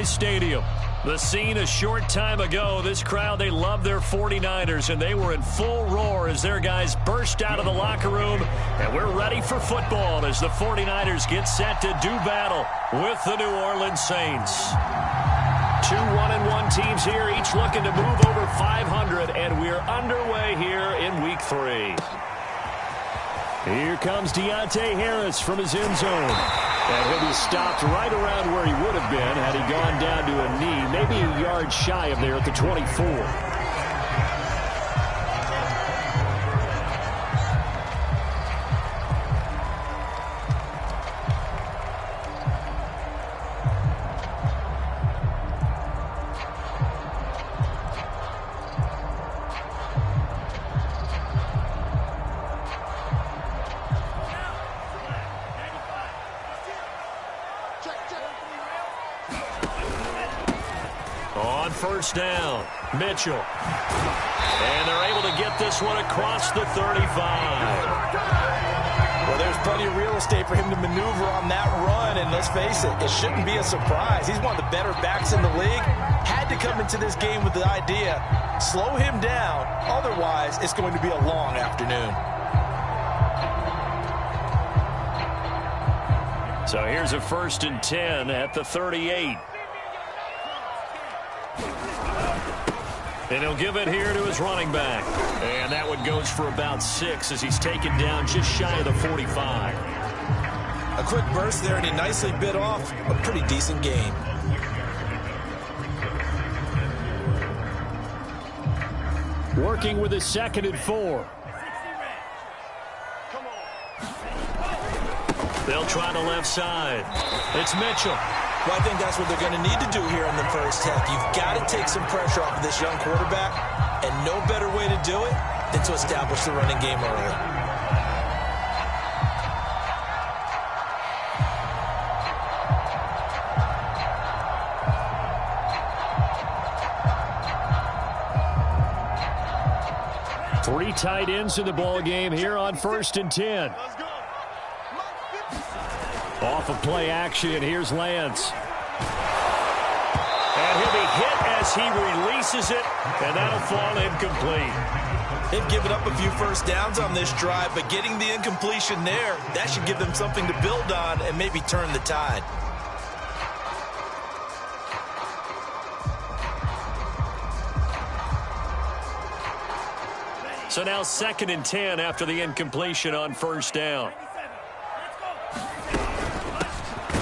Levi's Stadium. The scene a short time ago. This crowd, they love their 49ers, and they were in full roar as their guys burst out of the locker room. And we're ready for football as the 49ers get set to do battle with the New Orleans Saints. Two 1-1 teams here, each looking to move over 500, and we're underway here in Week 3. Here comes Deontay Harris from his end zone. And he'll be stopped right around where he would have been had he gone down to a knee, maybe a yard shy of there at the 24. On first down, Mitchell. And they're able to get this one across the 35. Well, there's plenty of real estate for him to maneuver on that run, and let's face it, it shouldn't be a surprise. He's one of the better backs in the league. Had to come into this game with the idea, slow him down, otherwise it's going to be a long afternoon. So here's a 1st and 10 at the 38. And he'll give it here to his running back. And that one goes for about 6 as he's taken down just shy of the 45. A quick burst there, and he nicely bit off a pretty decent gain. Working with his 2nd and 4. They'll try the left side. It's Mitchell. Well, I think that's what they're going to need to do here in the first half. You've got to take some pressure off of this young quarterback, and no better way to do it than to establish the running game early. Three tight ends in the ball game here on 1st and 10. Off of play action, here's Lance. And he'll be hit as he releases it, and that'll fall incomplete. They've given up a few first downs on this drive, but getting the incompletion there, that should give them something to build on and maybe turn the tide. So now 2nd and 10 after the incompletion on 1st down.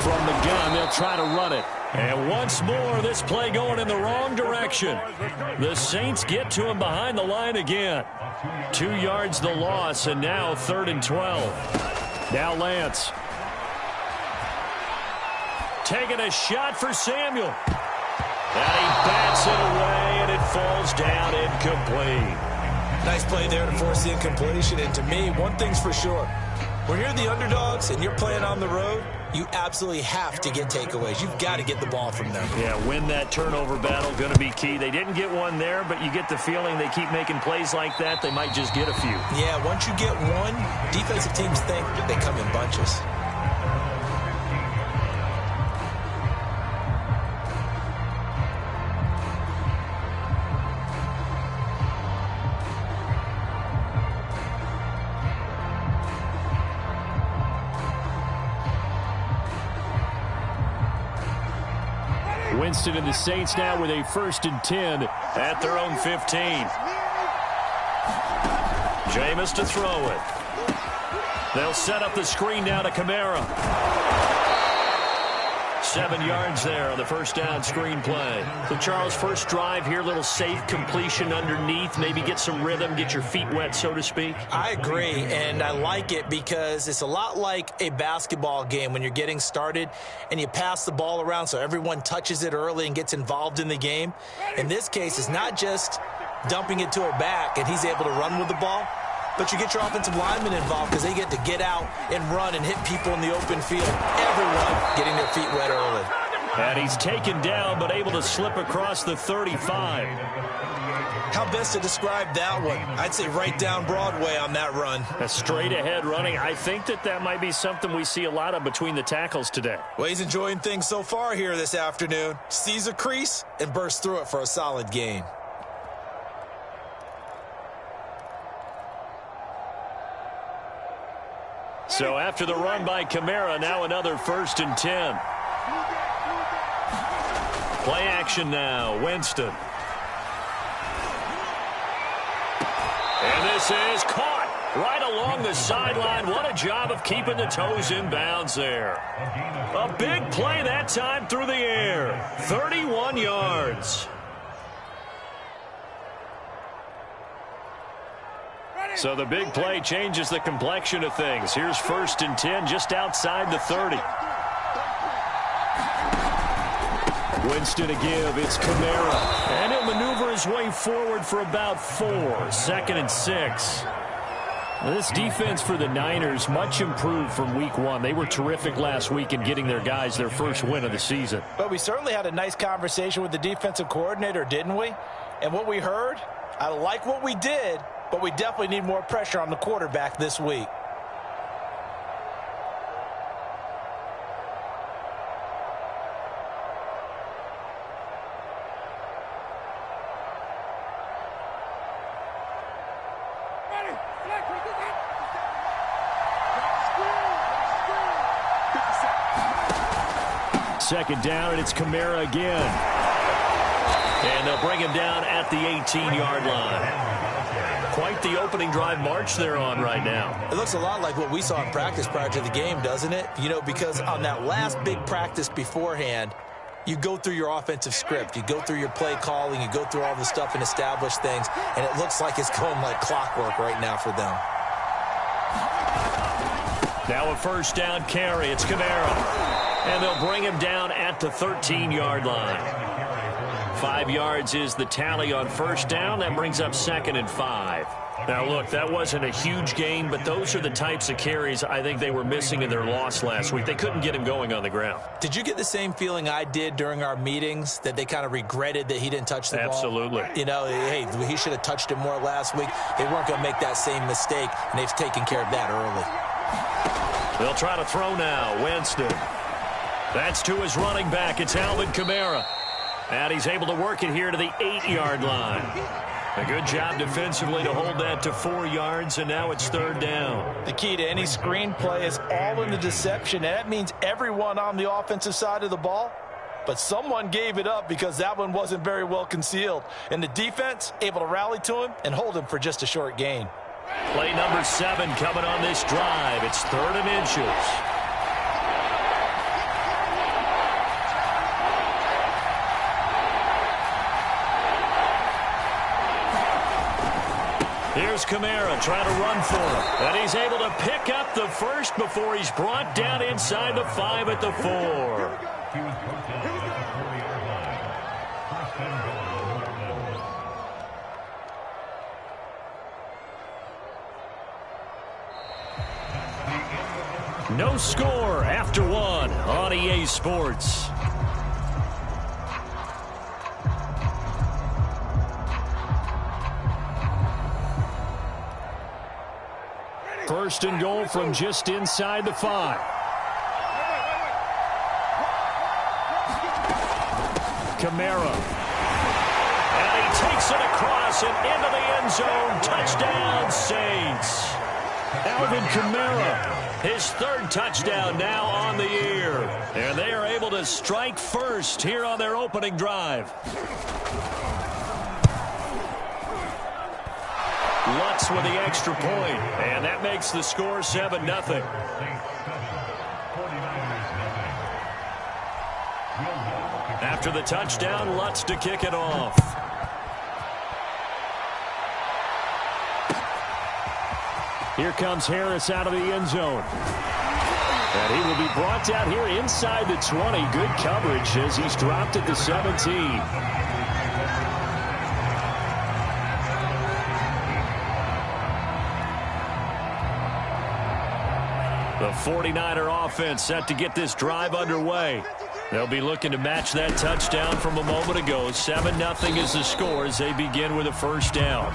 From the gun, they'll try to run it. And once more, this play going in the wrong direction. The Saints get to him behind the line again. 2 yards the loss, and now 3rd and 12. Now Lance. Taking a shot for Samuel. And he bats it away, and it falls down incomplete. Nice play there to force the incompletion. And to me, one thing's for sure. When you're the underdogs and you're playing on the road, you absolutely have to get takeaways. You've got to get the ball from them. Yeah, win that turnover battle, going to be key. They didn't get one there, but you get the feeling they keep making plays like that, they might just get a few. Yeah, once you get one, defensive teams think they come in bunches. Winston and the Saints now with a 1st and 10 at their own 15. Jameis to throw it. They'll set up the screen now to Kamara. 7 yards there on the 1st down screen play. So, Charles, first drive here, little safe completion underneath. Maybe get some rhythm, get your feet wet, so to speak. I agree, and I like it because it's a lot like a basketball game when you're getting started and you pass the ball around so everyone touches it early and gets involved in the game. In this case, it's not just dumping it to a back and he's able to run with the ball, but you get your offensive linemen involved because they get to get out and run and hit people in the open field. Everyone getting their feet wet early. And he's taken down but able to slip across the 35. How best to describe that one? I'd say right down Broadway on that run. A straight-ahead running. I think that might be something we see a lot of between the tackles today. Well, he's enjoying things so far here this afternoon. Sees a crease and bursts through it for a solid gain. So after the run by Kamara, now another 1st and 10. Play action now, Winston. And this is caught right along the sideline. What a job of keeping the toes in bounds there. A big play that time through the air. 31 yards. So the big play changes the complexion of things. Here's 1st and 10 just outside the 30. Winston to give. It's Kamara. And he'll maneuver his way forward for about 4. 2nd and 6. This defense for the Niners much improved from week 1. They were terrific last week in getting their guys their first win of the season. But we certainly had a nice conversation with the defensive coordinator, didn't we? And what we heard, I like what we did, but we definitely need more pressure on the quarterback this week. Second down, and it's Kamara again. And they'll bring him down at the 18-yard line. Quite the opening drive march they're on right now. It looks a lot like what we saw in practice prior to the game, doesn't it? You know, because on that last big practice beforehand, you go through your offensive script. You go through your play calling. You go through all the stuff and establish things. And it looks like it's going like clockwork right now for them. Now a 1st down carry. It's Kamara. And they'll bring him down at the 13-yard line. 5 yards is the tally on 1st down. That brings up 2nd and 5. Now, look, that wasn't a huge gain, but those are the types of carries I think they were missing in their loss last week. They couldn't get him going on the ground. Did you get the same feeling I did during our meetings, that they kind of regretted that he didn't touch the ball? Absolutely. You know, hey, he should have touched it more last week. They weren't going to make that same mistake, and they've taken care of that early. They'll try to throw now. Winston. That's to his running back. It's Alvin Kamara. And he's able to work it here to the 8-yard line. A good job defensively to hold that to 4 yards, and now it's 3rd down. The key to any screen play is all in the deception, and that means everyone on the offensive side of the ball. But someone gave it up because that one wasn't very well concealed. And the defense able to rally to him and hold him for just a short gain. Play number 7 coming on this drive. It's 3rd and inches. Here's Kamara trying to run for him. And he's able to pick up the 1st before he's brought down inside the 5 at the 4. No score after 1 on EA Sports. First and goal from just inside the 5. Kamara. And he takes it across and into the end zone. Touchdown, Saints. Alvin Kamara, his 3rd touchdown now on the year. And they are able to strike first here on their opening drive. Lutz with the extra point, and that makes the score 7-0. After the touchdown, Lutz to kick it off. Here comes Harris out of the end zone. And he will be brought down here inside the 20. Good coverage as he's dropped at the 17. The 49er offense set to get this drive underway. They'll be looking to match that touchdown from a moment ago. 7-0 is the score as they begin with a first down.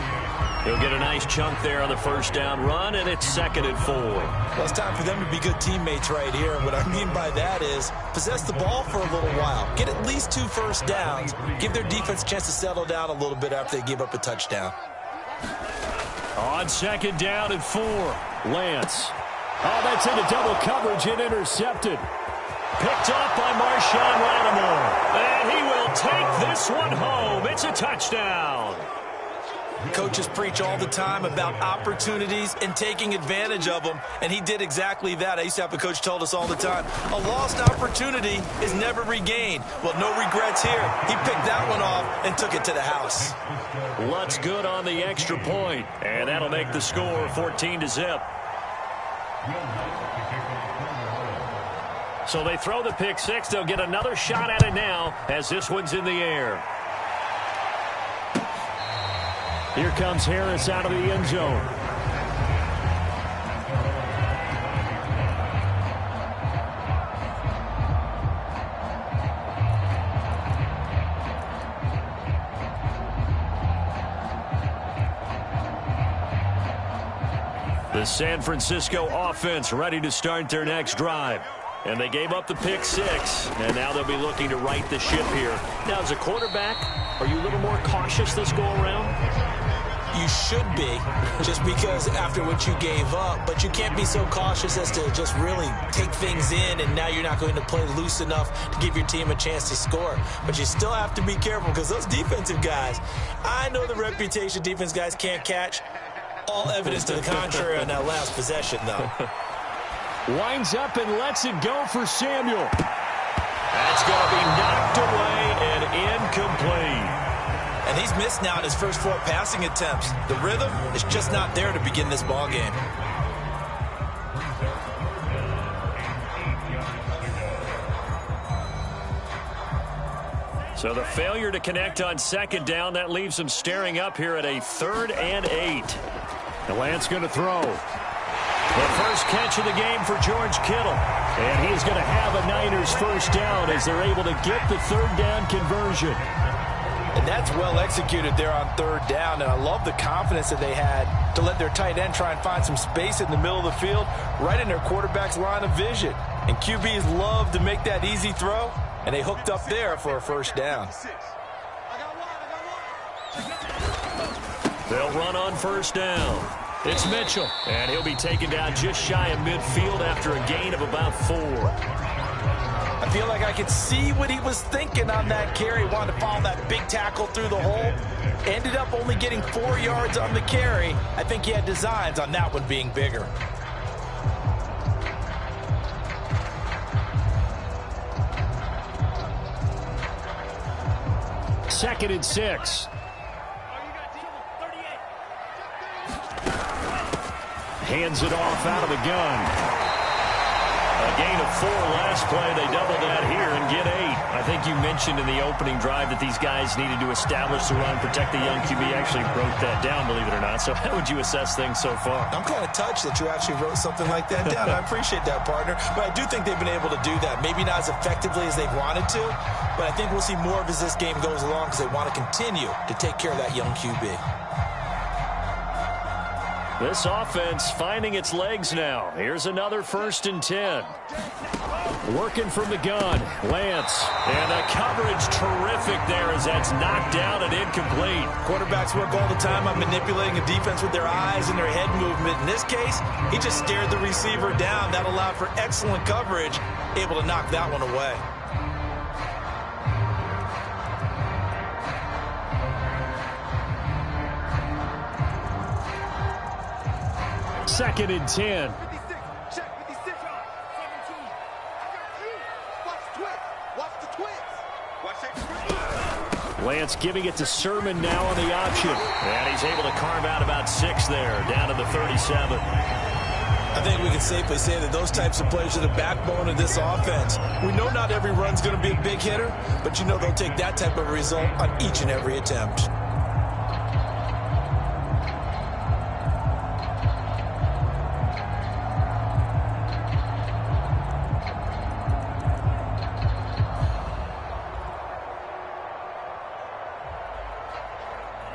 He'll get a nice chunk there on the first down run, and it's 2nd and 4. Well, it's time for them to be good teammates right here. And what I mean by that is possess the ball for a little while. Get at least 2 first downs. Give their defense a chance to settle down a little bit after they give up a touchdown. On 2nd down and 4, Lance. Oh, that's into double coverage and intercepted. Picked up by Marshawn Lattimore. And he will take this one home. It's a touchdown. Coaches preach all the time about opportunities and taking advantage of them, and he did exactly that. I used to have a coach told us all the time, a lost opportunity is never regained. Well, no regrets here. He picked that one off and took it to the house. Lutz good on the extra point, and that'll make the score 14-0. So they throw the pick six. They'll get another shot at it now as this one's in the air. Here comes Harris out of the end zone. The San Francisco offense ready to start their next drive. And they gave up the pick six, and now they'll be looking to right the ship here. Now, as a quarterback, are you a little more cautious this go-around? You should be, just because after what you gave up. But you can't be so cautious as to just really take things in, and now you're not going to play loose enough to give your team a chance to score. But you still have to be careful because those defensive guys, I know the reputation defense guys can't catch. All evidence to the contrary on that last possession, though. Winds up and lets it go for Samuel. That's going to be knocked away and incomplete. And he's missed now in his first 4 passing attempts. The rhythm is just not there to begin this ball game. So the failure to connect on 2nd down, that leaves them staring up here at a 3rd and 8. And Lance going to throw. The first catch of the game for George Kittle. And he's going to have a Niners first down as they're able to get the 3rd down conversion. And that's well executed there on 3rd down. And I love the confidence that they had to let their tight end try and find some space in the middle of the field, right in their quarterback's line of vision. And QBs love to make that easy throw, and they hooked up there for a first down. They'll run on 1st down. It's Mitchell, and he'll be taken down just shy of midfield after a gain of about 4. I feel like I could see what he was thinking on that carry. Wanted to follow that big tackle through the hole. Ended up only getting 4 yards on the carry. I think he had designs on that one being bigger. Second and 6. Hands it off out of the gun. A gain of 4 last play. They double that here and get 8. I think you mentioned in the opening drive that these guys needed to establish the run, protect the young QB. Actually broke that down, believe it or not. So how would you assess things so far? I'm kind of touched that you actually wrote something like that down. I appreciate that, partner. But I do think they've been able to do that. Maybe not as effectively as they've wanted to, but I think we'll see more of as this game goes along because they want to continue to take care of that young QB. This offense finding its legs now. Here's another 1st and 10. Working from the gun, Lance. And the coverage terrific there as that's knocked down and incomplete. Quarterbacks work all the time on manipulating a defense with their eyes and their head movement. In this case, he just stared the receiver down. That allowed for excellent coverage, able to knock that one away. Second and 10. Lance giving it to Sermon now on the option. And he's able to carve out about 6 there, down to the 37. I think we can safely say that those types of plays are the backbone of this offense. We know not every run's going to be a big hitter, but you know they'll take that type of result on each and every attempt.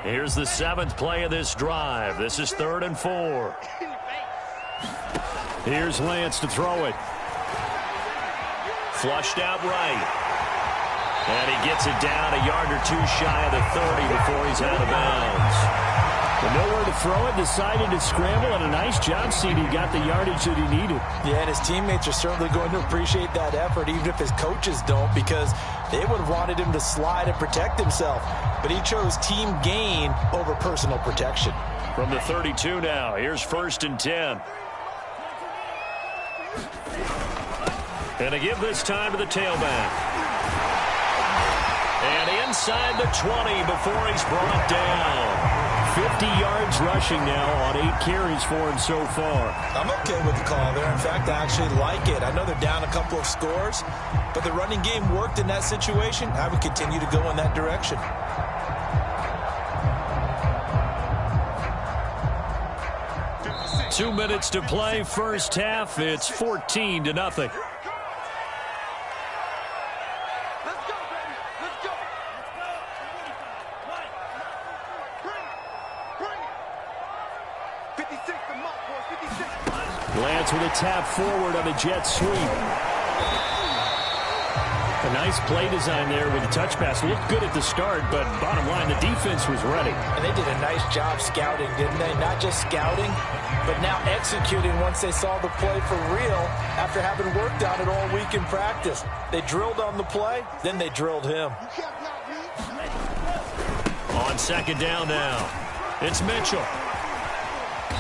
Here's the 7th play of this drive. This is 3rd and 4. Here's Lance to throw it. Flushed out right. And he gets it down a yard or 2 shy of the 30 before he's out of bounds. But nowhere to throw it, decided to scramble, and a nice job, CD got the yardage that he needed. Yeah, and his teammates are certainly going to appreciate that effort, even if his coaches don't, because they would have wanted him to slide and protect himself. But he chose team gain over personal protection. From the 32 now, here's 1st and 10. And a give this time to the tailback. And inside the 20 before he's brought down. 50 yards rushing now on 8 carries for him so far. I'm okay with the call there. In fact, I actually like it. I know they're down a couple of scores, but the running game worked in that situation. I would continue to go in that direction. Two minutes to play, first half. It's 14-0. Lance with a tap forward on a jet sweep. A nice play design there with the touch pass. Looked good at the start, but bottom line, the defense was ready. And they did a nice job scouting, didn't they? Not just scouting, but now executing once they saw the play for real after having worked on it all week in practice. They drilled on the play, then they drilled him. On 2nd down now, it's Mitchell.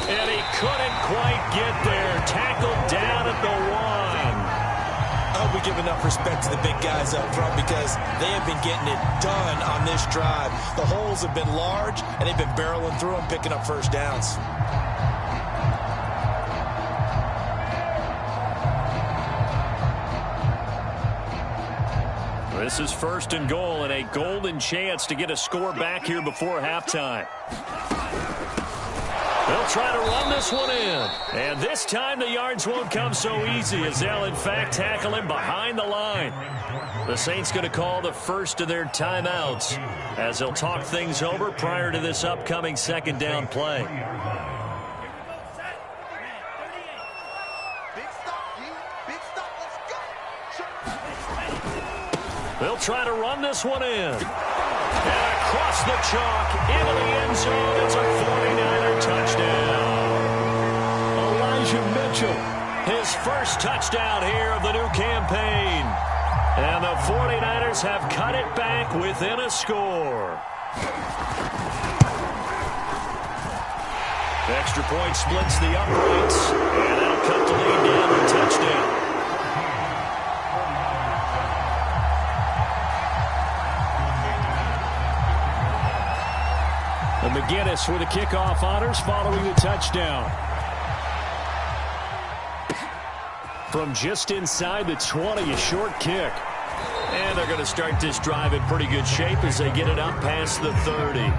And he couldn't quite get there. Tackled down at the 1. I hope we give enough respect to the big guys up front because they have been getting it done on this drive. The holes have been large, and they've been barreling through them, picking up first downs. This is 1st and goal and a golden chance to get a score back here before halftime. They'll try to run this one in. And this time the yards won't come so easy as they'll, in fact, tackle him behind the line. The Saints going to call the first of their timeouts as they'll talk things over prior to this upcoming 2nd down play. They'll try to run this one in. And across the chalk into the end zone. It's a 49er touchdown. Elijah Mitchell, his first touchdown here of the new campaign. And the 49ers have cut it back within a score. Extra point splits the uprights. And that'll cut the lead down to touchdown. And McGinnis with the kickoff honors following the touchdown. From just inside the 20, a short kick. And they're going to start this drive in pretty good shape as they get it up past the 30.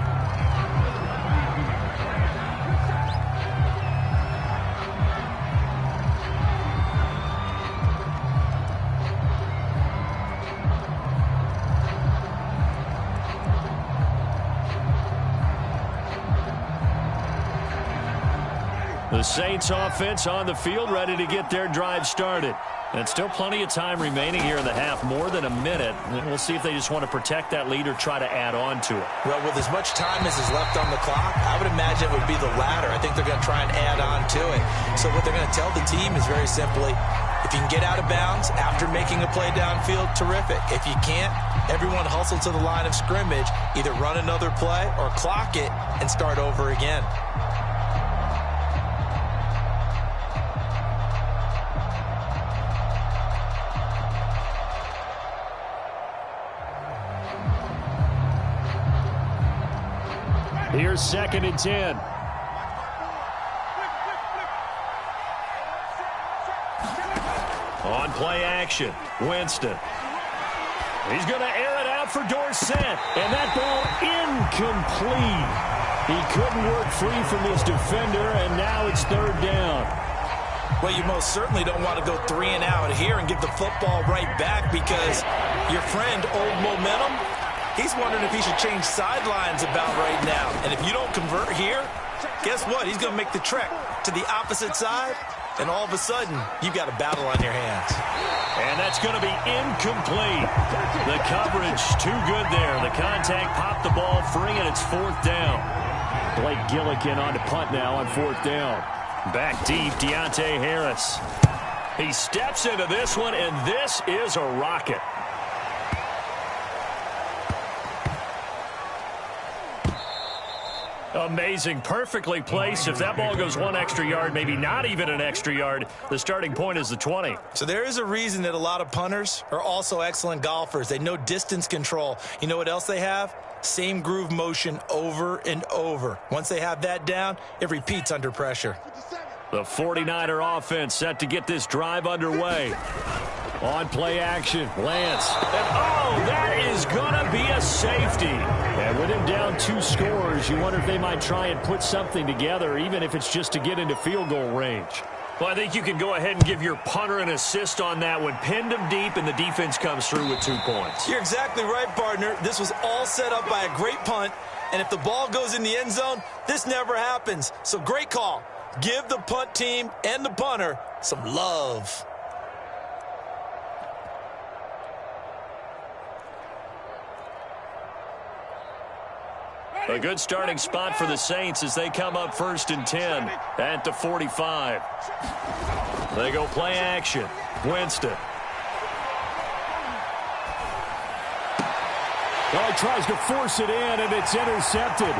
The Saints offense on the field, ready to get their drive started. And still plenty of time remaining here in the half, more than a minute. And we'll see if they just want to protect that lead or try to add on to it. Well, with as much time as is left on the clock, I would imagine it would be the latter. I think they're going to try and add on to it. So what they're going to tell the team is very simply, if you can get out of bounds after making a play downfield, terrific. If you can't, everyone hustle to the line of scrimmage, either run another play or clock it and start over again. Here's 2nd and 10. On play action, Winston. He's going to air it out for Dorsett. And that ball incomplete. He couldn't work free from his defender, and now it's 3rd down. Well, you most certainly don't want to go 3 and out here and give the football right back because your friend, old momentum, He's wondering if he should change sidelines about right now. And if you don't convert here, guess what? He's going to make the trek to the opposite side, and all of a sudden, you've got a battle on your hands. And that's going to be incomplete. The coverage too good there. The contact popped the ball free, and it's 4th down. Blake Gillikin on to punt now on 4th down. Back deep, Deontay Harris. He steps into this one, and this is a rocket. Amazing. Perfectly placed. If that ball goes 1 extra yard, maybe not even an extra yard, the starting point is the 20. So there is a reason that a lot of punters are also excellent golfers. They know distance control. You know what else they have? Same groove motion over and over. Once they have that down, it repeats under pressure. The 49er offense set to get this drive underway. On play action, Lance. And oh, that is going to be a safety. And with him down 2 scores, you wonder if they might try and put something together, even if it's just to get into field goal range. Well, I think you can go ahead and give your punter an assist on that one. Pinned him deep, and the defense comes through with 2 points. You're exactly right, partner. This was all set up by a great punt. And if the ball goes in the end zone, this never happens. So great call. Give the punt team and the punter some love. A good starting spot for the Saints as they come up 1st and 10 at the 45. They go play action. Winston. Well, he tries to force it in, and it's intercepted.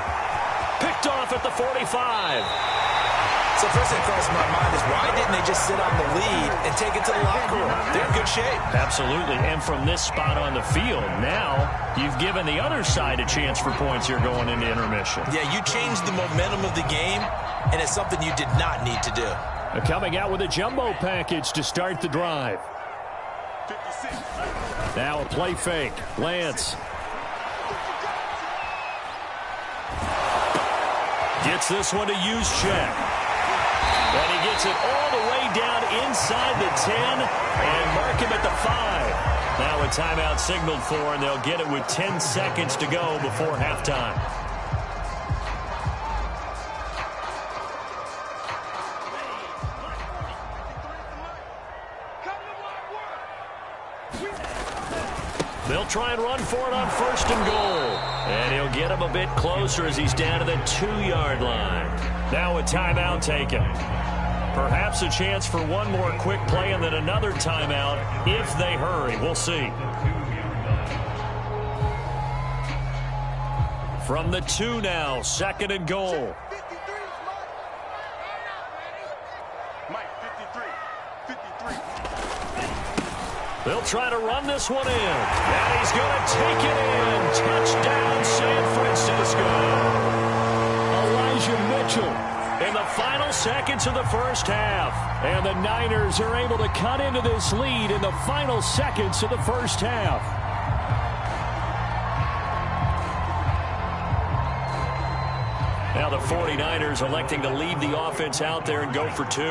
Picked off at the 45. So first thing that crosses my mind is why didn't they just sit on the lead and take it to the locker room? They're in good shape. Absolutely. And from this spot on the field, now you've given the other side a chance for points here going into intermission. Yeah, you changed the momentum of the game, and it's something you did not need to do. Coming out with a jumbo package to start the drive. 56. Now a play fake. Lance. Gets this one to use check. And he gets it all the way down inside the 10 and mark him at the 5. Now a timeout signaled for, and they'll get it with 10 seconds to go before halftime. They'll try and run for it on 1st and goal. And he'll get him a bit closer as he's down to the 2-yard line. Now a timeout taken. Perhaps a chance for one more quick play and then another timeout if they hurry. We'll see. From the 2 now, 2nd and goal. Mike, 53. They'll try to run this one in. And he's going to take it in. Touchdown, San Francisco. Elijah Mitchell in the final seconds of the first half. And the Niners are able to cut into this lead in the final seconds of the first half. Now the 49ers electing to leave the offense out there and go for 2.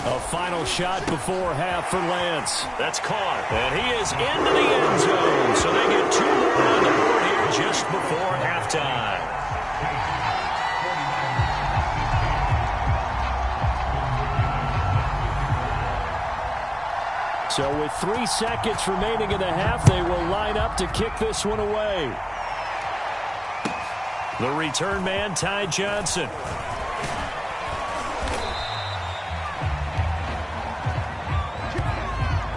A final shot before half for Lance. That's caught. And he is into the end zone. So they get 2 more on the board here just before halftime. So with 3 seconds remaining in the half, they will line up to kick this one away. The return man, Ty Johnson.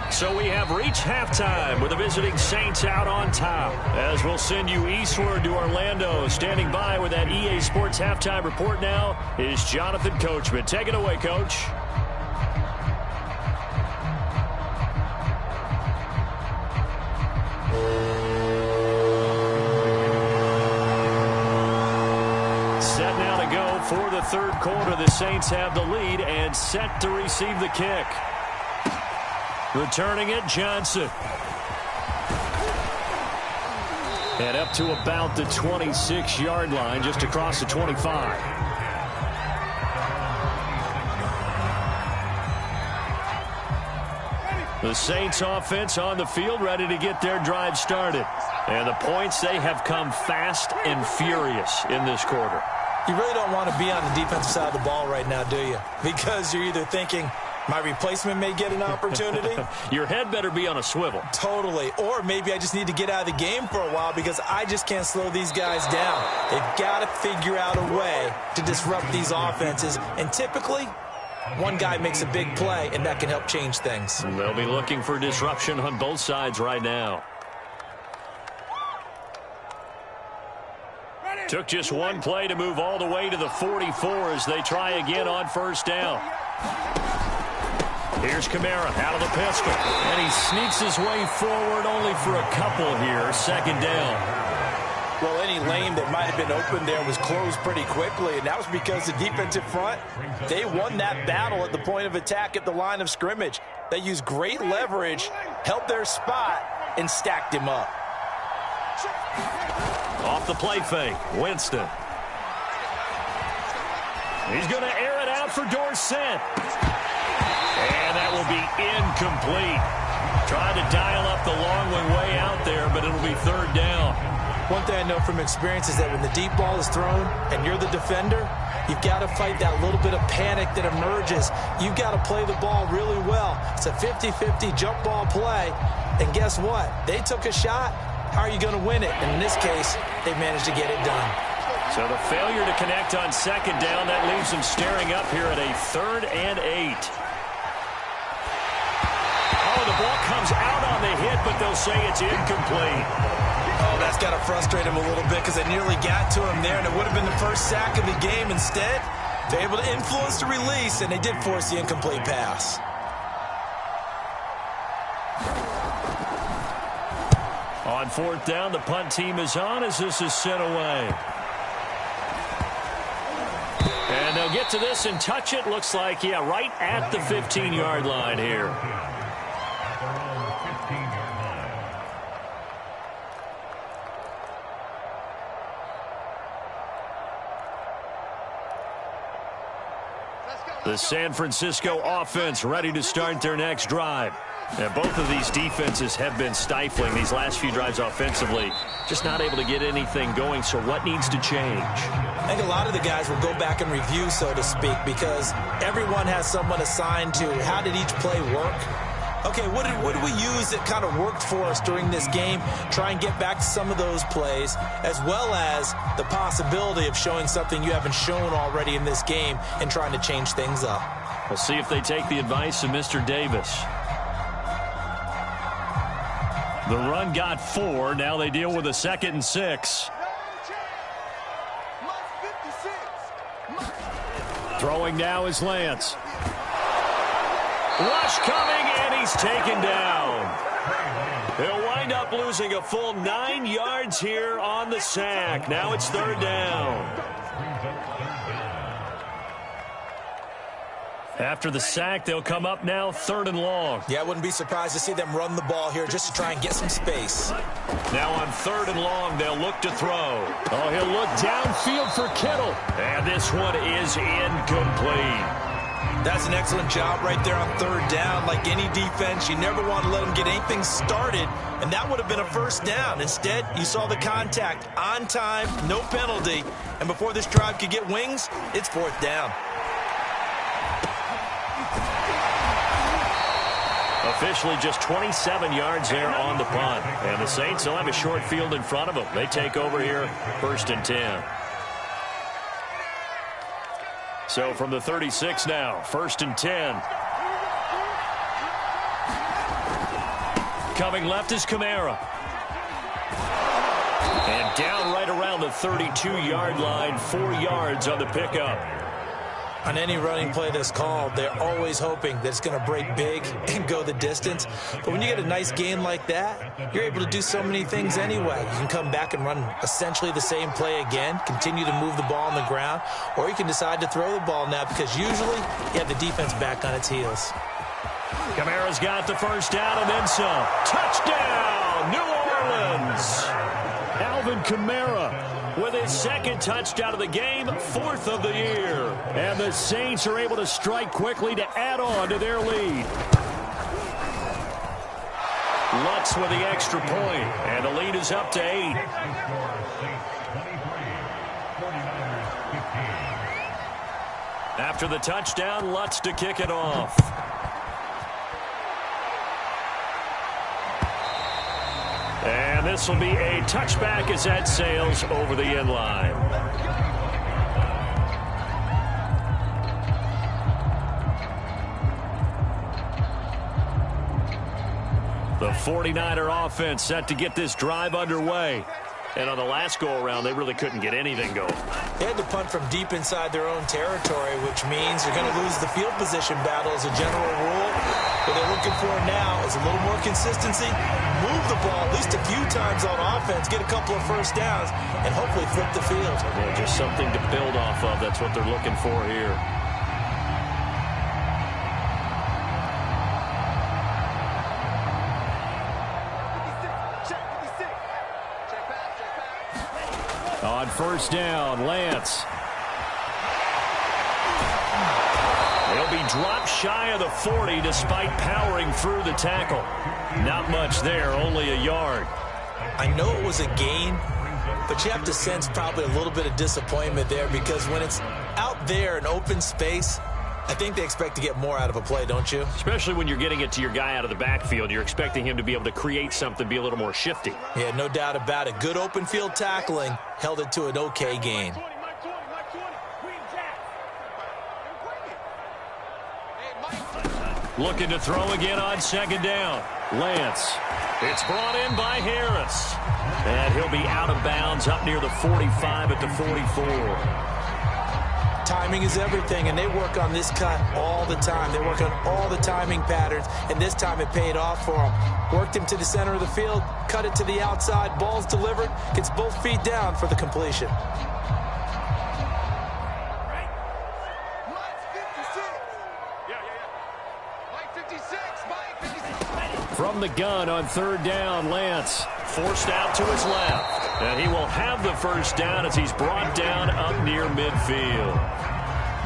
So we have reached halftime with the visiting Saints out on top. As we'll send you eastward to Orlando. Standing by with that EA Sports halftime report now is Jonathan Coachman. Take it away, Coach. Set now to go for the 3rd quarter. The Saints have the lead and set to receive the kick. Returning it, Johnson. And up to about the 26-yard line, just across the 25. The Saints offense on the field, ready to get their drive started. And the points, they have come fast and furious in this quarter. You really don't want to be on the defensive side of the ball right now, do you? Because you're either thinking, my replacement may get an opportunity. Your head better be on a swivel. Totally. Or maybe I just need to get out of the game for a while because I just can't slow these guys down. They've got to figure out a way to disrupt these offenses. And typically, one guy makes a big play, and that can help change things. They'll be looking for disruption on both sides right now. Took just one play to move all the way to the 44 as they try again on first down. Here's Kamara out of the pistol. And he sneaks his way forward only for a couple here. Second down. Well, any lane that might have been open there was closed pretty quickly, and that was because the defensive front, they won that battle at the point of attack at the line of scrimmage. They used great leverage, held their spot, and stacked him up. Off the play fake, Winston. He's going to air it out for Dorsett. And that will be incomplete. Trying to dial up the long one way out there, but it'll be third down. One thing I know from experience is that when the deep ball is thrown and you're the defender, you've got to fight that little bit of panic that emerges. You've got to play the ball really well. It's a 50-50 jump ball play. And guess what? They took a shot. How are you going to win it? And in this case, they managed to get it done. So the failure to connect on second down, that leaves them staring up here at a 3rd and 8. Oh, the ball comes out on the hit, but they'll say it's incomplete. Oh, that's got to frustrate him a little bit because they nearly got to him there, and it would have been the first sack of the game. Instead, they're able to influence the release, and they did force the incomplete pass. On fourth down, the punt team is on as this is sent away. And they'll get to this and touch it. Looks like, yeah, right at the 15-yard line here. The San Francisco offense ready to start their next drive. And both of these defenses have been stifling these last few drives offensively. Just not able to get anything going, so what needs to change? I think a lot of the guys will go back and review, so to speak, because everyone has someone assigned to how did each play work. Okay, what did we use that kind of worked for us during this game? Try and get back to some of those plays, as well as the possibility of showing something you haven't shown already in this game and trying to change things up. We'll see if they take the advice of Mr. Davis. The run got 4. Now they deal with a 2nd and 6. Throwing now is Lance. Rush coming, and he's taken down. He'll wind up losing a full 9 yards here on the sack. Now it's 3rd down. After the sack, they'll come up now 3rd and long. Yeah, I wouldn't be surprised to see them run the ball here just to try and get some space. Now on 3rd and long, they'll look to throw. Oh, he'll look downfield for Kittle. And this one is incomplete. That's an excellent job right there on 3rd down. Like any defense, you never want to let them get anything started, and that would have been a 1st down. Instead, you saw the contact on time, no penalty, and before this drive could get wings, it's 4th down. Officially just 27 yards there on the punt. And the Saints will have a short field in front of them. They take over here, 1st and 10. So from the 36 now, 1st and 10. Coming left is Kamara. And down right around the 32-yard line, 4 yards on the pickup. On any running play that's called, they're always hoping that it's going to break big and go the distance. But when you get a nice gain like that, you're able to do so many things anyway. You can come back and run essentially the same play again, continue to move the ball on the ground, or you can decide to throw the ball now because usually you have the defense back on its heels. Kamara's got the 1st down and then some. Touchdown, New Orleans! Alvin Kamara with his 2nd touchdown of the game, 4th of the year. And the Saints are able to strike quickly to add on to their lead. Lutz with the extra point, and the lead is up to 8. After the touchdown, Lutz to kick it off. And this will be a touchback as that sails over the end line. The 49er offense set to get this drive underway. And on the last go-around, they really couldn't get anything going. They had to punt from deep inside their own territory, which means they're going to lose the field position battle as a general rule. What they're looking for now is a little more consistency, move the ball at least a few times on offense, get a couple of first downs, and hopefully flip the field. Yeah, just something to build off of. That's what they're looking for here. On first down, Lance. They'll be dropped shy of the 40 despite powering through the tackle. Not much there, only a yard. I know it was a gain, but you have to sense probably a little bit of disappointment there because when it's out there in open space, I think they expect to get more out of a play, don't you? Especially when you're getting it to your guy out of the backfield. You're expecting him to be able to create something, be a little more shifty. Yeah, no doubt about it. Good open field tackling held it to an okay gain. Looking to throw again on second down. Lance. It's brought in by Harris. And he'll be out of bounds up near the 45 at the 44. Timing is everything, and they work on this cut all the time. They work on all the timing patterns, and this time it paid off for them. Worked him to the center of the field, cut it to the outside, ball's delivered, gets both feet down for the completion. From the gun on third down, Lance forced out to his left. And he will have the first down as he's brought down up near midfield.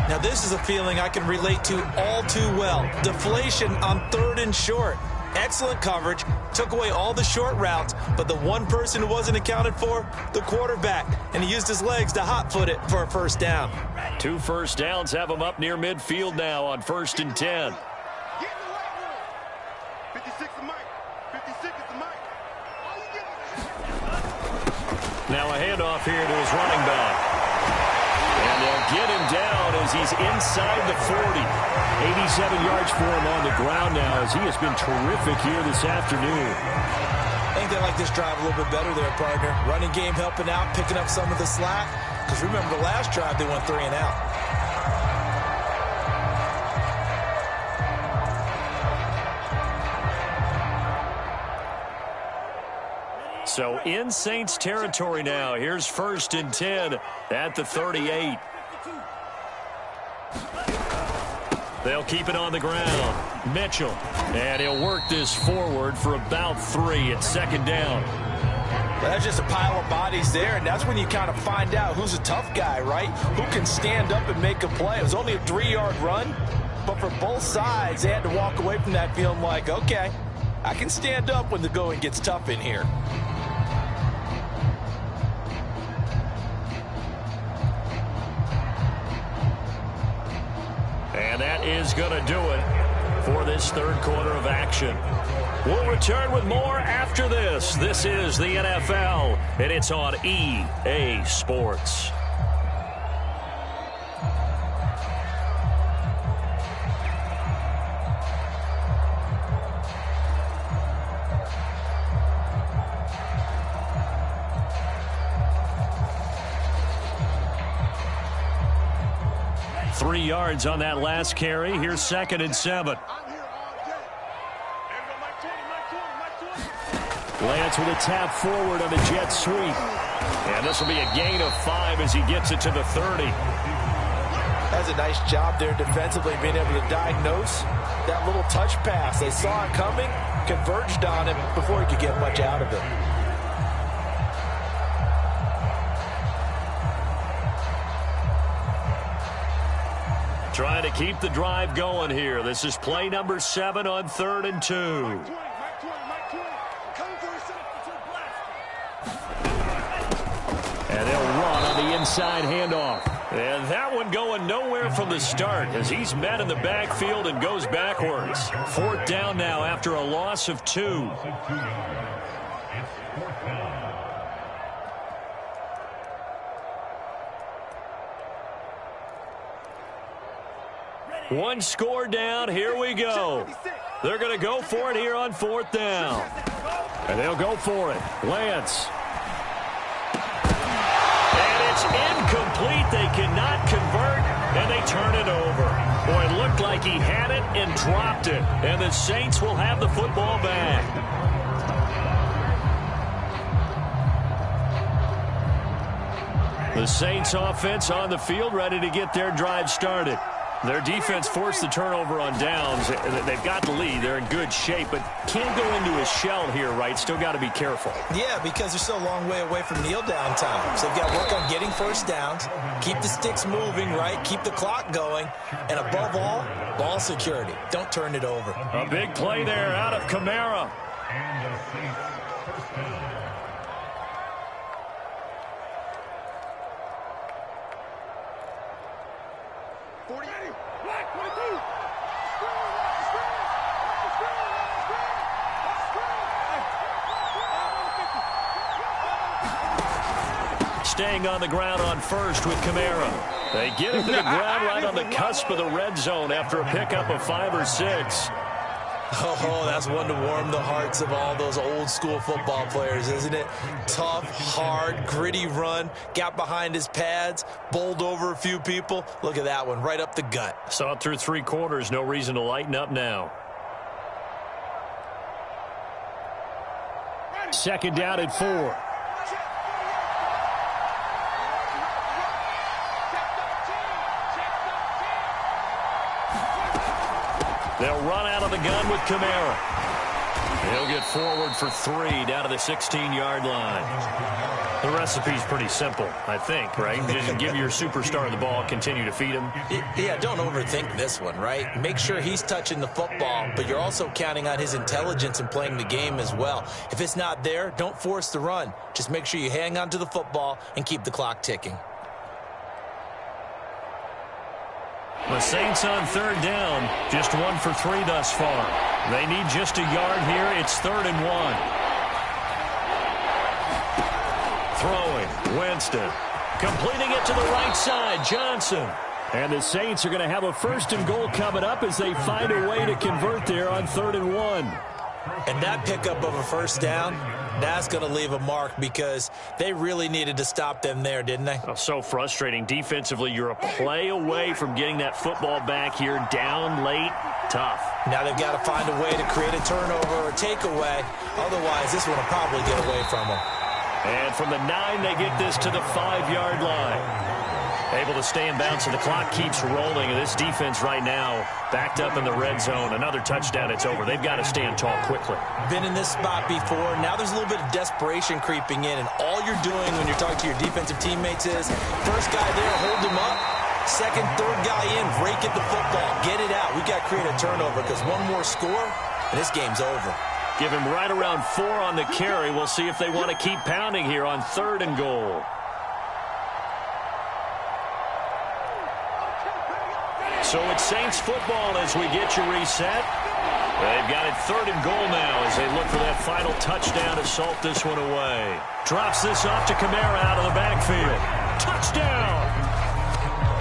Now this is a feeling I can relate to all too well. Deflation on third and short. Excellent coverage, took away all the short routes, but the one person who wasn't accounted for, the quarterback, and he used his legs to hot-foot it for a first down. 2 first downs have him up near midfield now on 1st and 10. Now a handoff here to his running back. And they'll get him down as he's inside the 40. 87 yards for him on the ground now as he has been terrific here this afternoon. I think they like this drive a little bit better there, partner. Running game helping out, picking up some of the slack. Because remember the last drive they went 3 and out. So in Saints territory now. Here's 1st and 10 at the 38. They'll keep it on the ground. Mitchell. And he'll work this forward for about 3 at second down. Well, that's just a pile of bodies there, and that's when you kind of find out who's a tough guy, right? Who can stand up and make a play. It was only a 3-yard run, but for both sides, they had to walk away from that feeling like, okay, I can stand up when the going gets tough in here. And that is going to do it for this third quarter of action. We'll return with more after this. This is the NFL, and it's on EA Sports. Three yards on that last carry. Here's 2nd and 7. Lance with a tap forward on the jet sweep. And this will be a gain of 5 as he gets it to the 30. That's a nice job there defensively, being able to diagnose that little touch pass. They saw it coming, converged on him before he could get much out of it. Trying to keep the drive going here. This is play number 7 on 3rd and 2. And they'll run on the inside handoff. And that one going nowhere from the start as he's met in the backfield and goes backwards. 4th down now after a loss of 2. One score down. Here we go. They're going to go for it here on 4th down. And they'll go for it. Lance. And it's incomplete. They cannot convert, and they turn it over. Boy, it looked like he had it and dropped it. And the Saints will have the football back. The Saints offense on the field, ready to get their drive started. Their defense forced the turnover on downs. They've got the lead. They're in good shape, but can't go into a shell here, right? Still got to be careful. Yeah, because they're still a long way away from kneel down time. So they've got to work on getting first downs, keep the sticks moving, right? Keep the clock going. And above all, ball security. Don't turn it over. A big play there out of Kamara. And the Saints first down. Staying on the ground on first with Kamara. They get him to the ground right on the cusp of the red zone after a pickup of 5 or 6. Oh, that's one to warm the hearts of all those old school football players, isn't it? Tough, hard, gritty run. Got behind his pads, bowled over a few people. Look at that one, right up the gut. Saw it through 3 quarters. No reason to lighten up now. 2nd down and 4. They'll run out of the gun with Kamara. He'll get forward for 3 down to the 16-yard line. The recipe's pretty simple, I think, right? Just give your superstar the ball, continue to feed him. Yeah, don't overthink this one, right? Make sure he's touching the football, but you're also counting on his intelligence in playing the game as well. If it's not there, don't force the run. Just make sure you hang on to the football and keep the clock ticking. The Saints on 3rd down, just 1 for 3 thus far. They need just a yard here. It's 3rd and 1. Throwing, Winston. Completing it to the right side, Johnson. And the Saints are going to have a 1st and goal coming up as they find a way to convert there on 3rd and 1. And that pickup of a 1st down, that's going to leave a mark because they really needed to stop them there, didn't they? Oh, so frustrating. Defensively, you're a play away from getting that football back here. Down late, tough. Now they've got to find a way to create a turnover or takeaway. Otherwise, this one will probably get away from them. And from the 9, they get this to the 5-yard line. Able to stay in bounds, so the clock keeps rolling. And this defense right now backed up in the red zone. Another touchdown, it's over. They've got to stand tall quickly. Been in this spot before. Now there's a little bit of desperation creeping in. And all you're doing when you're talking to your defensive teammates is, first guy there, hold him up. Second, third guy in, rake at the football. Get it out. We've got to create a turnover because one more score, and this game's over. Give him right around 4 on the carry. We'll see if they want to keep pounding here on 3rd and goal. So it's Saints football as we get you reset. They've got it 3rd and goal now as they look for that final touchdown to salt this one away. Drops this off to Kamara out of the backfield. Touchdown!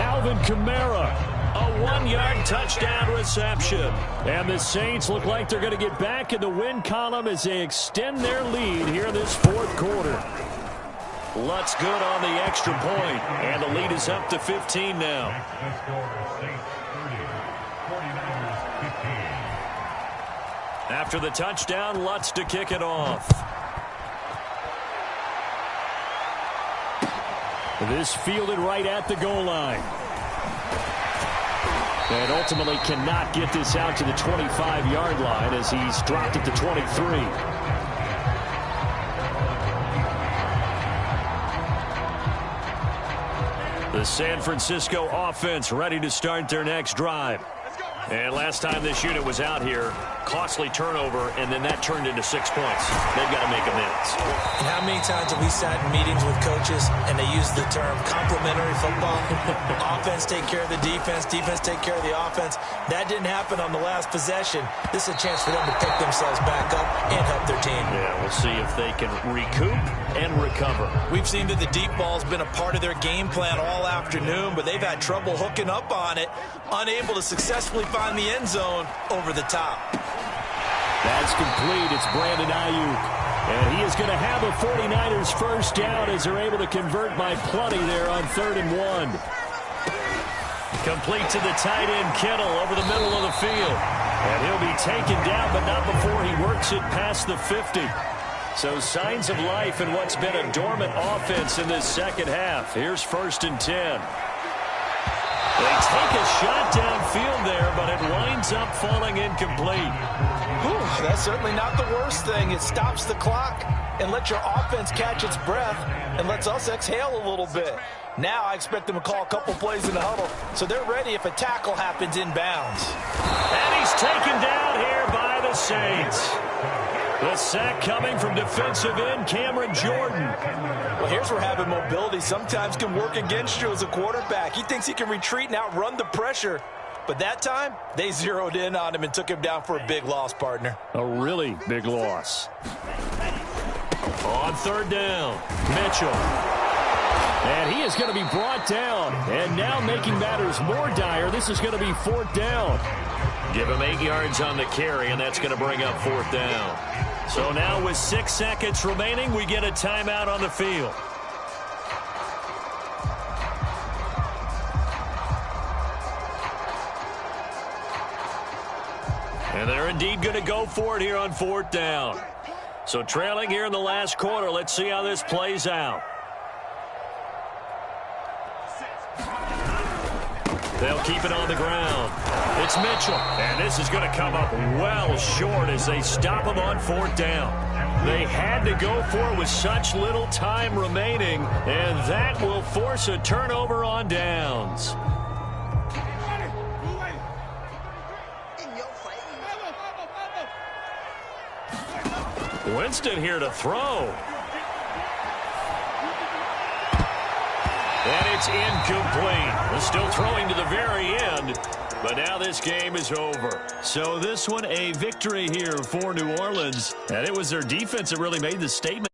Alvin Kamara, a 1-yard touchdown reception. And the Saints look like they're going to get back in the win column as they extend their lead here in this 4th quarter. Lutz good on the extra point, and the lead is up to 15 now. After the touchdown, Lutz to kick it off. This fielded right at the goal line. And ultimately cannot get this out to the 25-yard line as he's dropped at the 23. The San Francisco offense ready to start their next drive. And last time this unit was out here, costly turnover, and then that turned into 6 points. They've got to make amends. And how many times have we sat in meetings with coaches and they use the term complementary football? Offense take care of the defense, defense take care of the offense. That didn't happen on the last possession. This is a chance for them to pick themselves back up and help their team. Yeah, we'll see if they can recoup and recover. We've seen that the deep ball's been a part of their game plan all afternoon, but they've had trouble hooking up on it, unable to successfully find the end zone over the top. That's complete. It's Brandon Ayuk. And he is going to have a 49ers first down as they're able to convert by plenty there on 3rd and 1. Complete to the tight end, Kittle, over the middle of the field. And he'll be taken down, but not before he works it past the 50. So signs of life in what's been a dormant offense in this second half. Here's 1st and 10. They take a shot downfield there, but it winds up falling incomplete. Whew, that's certainly not the worst thing. It stops the clock and lets your offense catch its breath and lets us exhale a little bit. Now I expect them to call a couple plays in the huddle, so they're ready if a tackle happens inbounds. And he's taken down here by the Saints. The sack coming from defensive end Cameron Jordan. Well, here's where having mobility sometimes can work against you as a quarterback. He thinks he can retreat and outrun the pressure. But that time, they zeroed in on him and took him down for a big loss, partner. A really big loss. On 3rd down, Mitchell. And he is going to be brought down. And now making matters more dire, this is going to be 4th down. Give him 8 yards on the carry, and that's going to bring up 4th down. So now with 6 seconds remaining, we get a timeout on the field. And they're indeed going to go for it here on 4th down. So trailing here in the last quarter, let's see how this plays out. They'll keep it on the ground. It's Mitchell. And this is going to come up well short as they stop him on 4th down. They had to go for it with such little time remaining, and that will force a turnover on downs. Winston here to throw. And it's incomplete. We're still throwing to the very end, but now this game is over. So this one a victory here for New Orleans, and it was their defense that really made the statement.